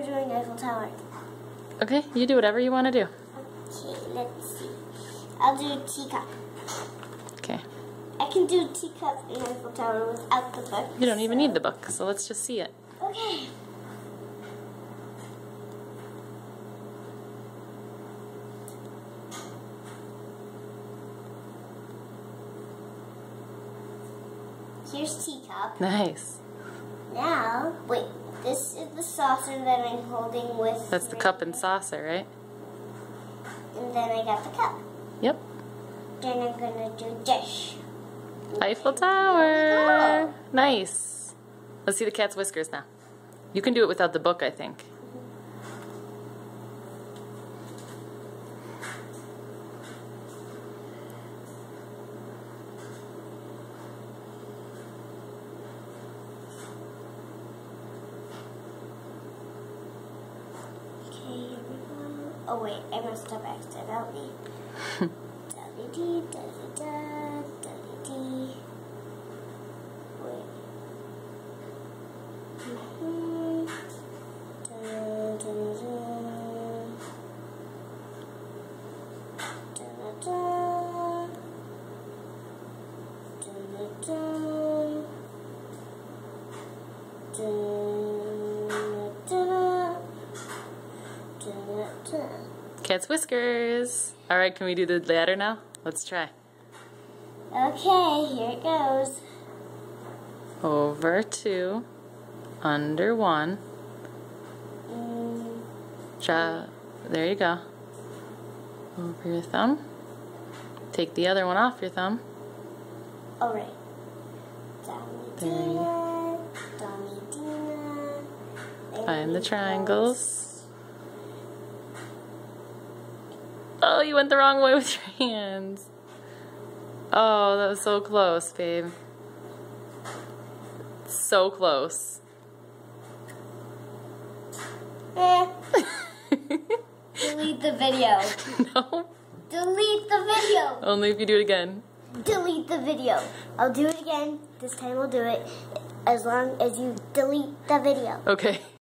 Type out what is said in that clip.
we're doing Eiffel Tower. Okay, you do whatever you want to do. Okay, let's see. I'll do teacup. Okay. I can do teacup and Eiffel Tower without the book. You don't even need the book, so let's just see it. Okay. Here's teacup. Nice. Now, wait, this is the saucer that I'm holding with. That's the cup and saucer, right? And then I got the cup. Yep. Then I'm gonna do dish. Eiffel Tower. Nice. Let's see the cat's whiskers now. You can do it without the book, I think. Oh wait, I messed up accidentally. Da-dee-dee, da-dee-da, da-dee-dee. Wait. Da-da-da. Da-da-da. Da-da-da. Cat's whiskers. All right, can we do the ladder now? Let's try. Okay, here it goes. Over 2, under 1. There you go. Over your thumb. Take the other one off your thumb. All right. There you go. Find the triangles. Oh, you went the wrong way with your hands. Oh, that was so close, babe. So close. Delete the video. No. Delete the video. Only if you do it again. Delete the video. I'll do it again. This time I'll do it as long as you delete the video. Okay.